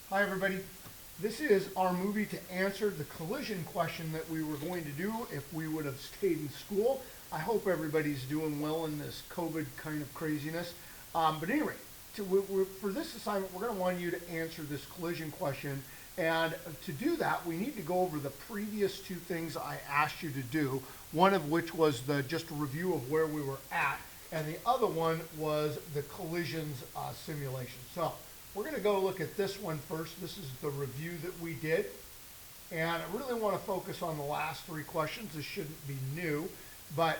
Hi everybody. This is our movie to answer the collision question that we were going to do if we would have stayed in school. I hope everybody's doing well in this COVID kind of craziness. But anyway, for this assignment, we're going to want you to answer this collision question. And to do that, we need to go over the previous two things I asked you to do, one of which was just a review of where we were at, and the other one was the collisions simulation. So we're going to go look at this one first. This is the review that we did. And I really want to focus on the last three questions. This shouldn't be new, but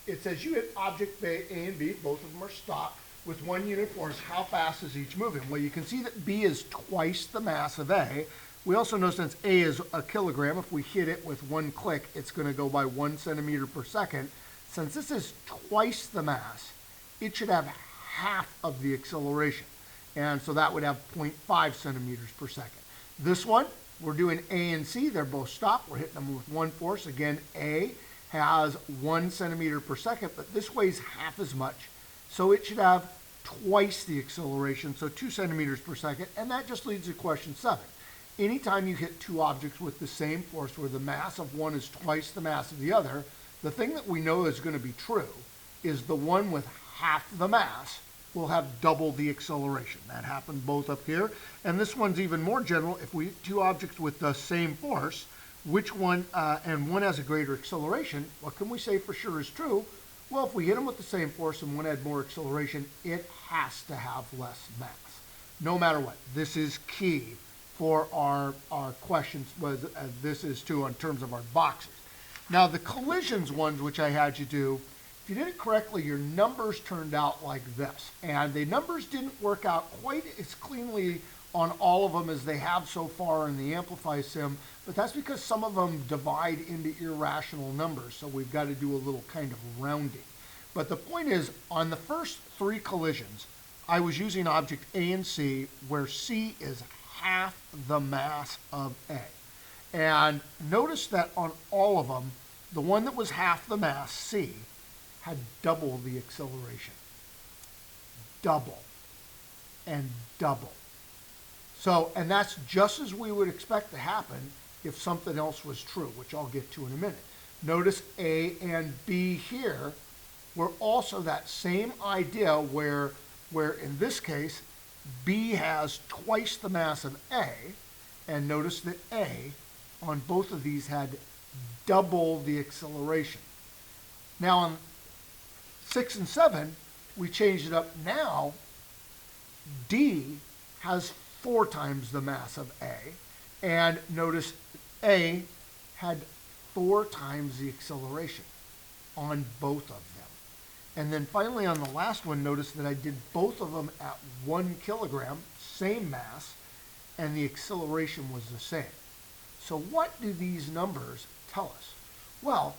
it says you hit object A and B, both of them are stopped, with 1 unit force. How fast is each moving? Well, you can see that B is twice the mass of A. We also know since A is a kilogram, if we hit it with one click, it's going to go by 1 centimeter per second. Since this is twice the mass, it should have half of the acceleration. And so that would have 0.5 centimeters per second. This one, we're doing A and C. They're both stopped. We're hitting them with one force. Again, A has 1 centimeter per second, but this weighs half as much. So it should have twice the acceleration, so 2 centimeters per second. And that just leads to question 7. Anytime you hit two objects with the same force where the mass of one is twice the mass of the other, the thing that we know is going to be true is the one with half the mass will have double the acceleration. That happened both up here. And this one's even more general. If we hit two objects with the same force, which one, and one has a greater acceleration, what can we say for sure is true? Well, if we hit them with the same force and one had more acceleration, it has to have less mass. No matter what. This is key for our questions, this is too in terms of our boxes. Now the collisions ones, which I had you do, if you did it correctly, your numbers turned out like this. And the numbers didn't work out quite as cleanly on all of them as they have so far in the Amplify Sim, but that's because some of them divide into irrational numbers, so we've got to do a little kind of rounding. But the point is, on the first three collisions, I was using object A and C, where C is half the mass of A. And notice that on all of them, the one that was half the mass, C, had double the acceleration. Double and double. So, and that's just as we would expect to happen if something else was true, which I'll get to in a minute. Notice A and B here were also that same idea where in this case, B has twice the mass of A, and notice that A on both of these had double the acceleration. Now on 6 and 7, we changed it up. Now, D has 4 times the mass of A. And notice A had 4 times the acceleration on both of them. And then finally on the last one, notice that I did both of them at 1 kilogram, same mass, and the acceleration was the same. So what do these numbers tell us? Well,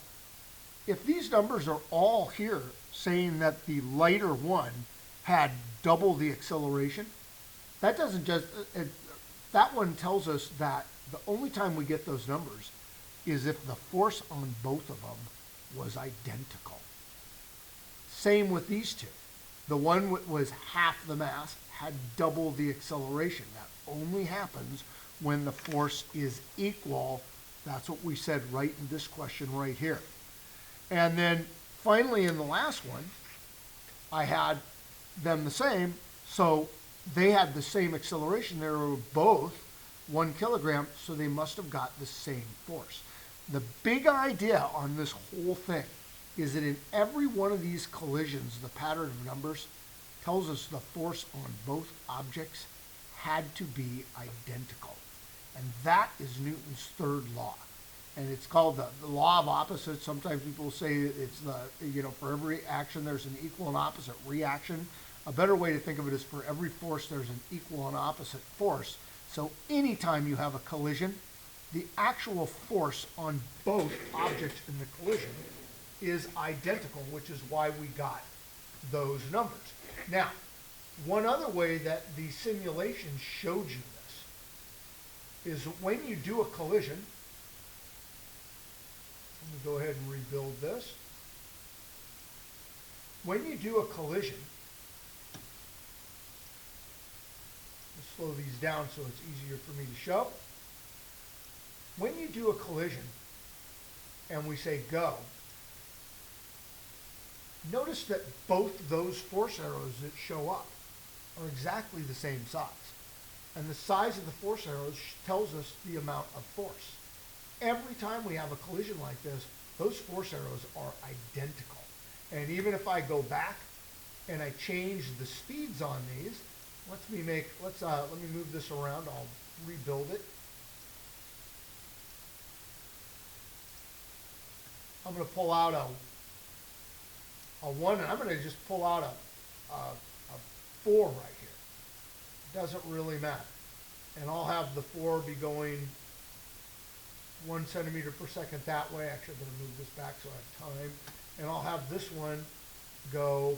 if these numbers are all here saying that the lighter one had double the acceleration, that doesn't just, that one tells us that the only time we get those numbers is if the force on both of them was identical. Same with these two. The one that was half the mass had double the acceleration. That only happens when the force is equal. That's what we said right in this question right here. And then finally in the last one, I had them the same, so they had the same acceleration. They were both 1 kilogram, so they must have got the same force. The big idea on this whole thing is that in every one of these collisions, the pattern of numbers tells us the force on both objects had to be identical. And that is Newton's third law. And it's called the law of opposites. Sometimes people say it's for every action there's an equal and opposite reaction. A better way to think of it is for every force there's an equal and opposite force. So anytime you have a collision, the actual force on both objects in the collision is identical, which is why we got those numbers. Now, one other way that the simulation showed you this is when you do a collision. Let me go ahead and rebuild this. When you do a collision, slow these down so it's easier for me to show. When you do a collision and we say go, notice that both those force arrows that show up are exactly the same size. And the size of the force arrows tells us the amount of force. Every time we have a collision like this, those force arrows are identical. And even if I go back and I change the speeds on these, let me move this around, I'll rebuild it. I'm going to pull out a 1, and I'm going to just pull out a 4 right here. Doesn't really matter. And I'll have the 4 be going 1 centimeter per second that way. Actually, I'm going to move this back so I have time. And I'll have this one go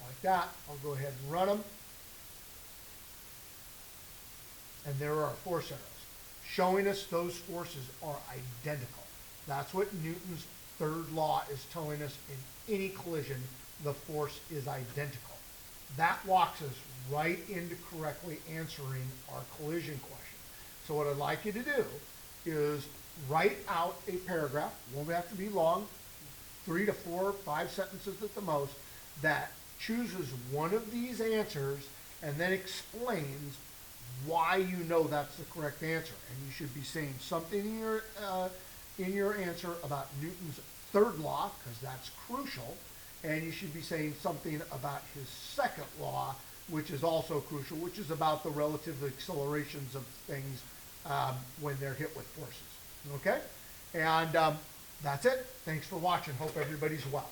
like that. I'll go ahead and run them. And there are our force arrows, showing us those forces are identical. That's what Newton's third law is telling us. In any collision, the force is identical. That walks us right into correctly answering our collision question. So what I'd like you to do is write out a paragraph, won't have to be long, 3 to 4, 5 sentences at the most, that chooses one of these answers and then explains why you know that's the correct answer. And you should be saying something in your answer about Newton's third law, because that's crucial, and you should be saying something about his second law, which is also crucial, which is about the relative accelerations of things when they're hit with forces. Okay? And that's it. Thanks for watching. Hope everybody's well.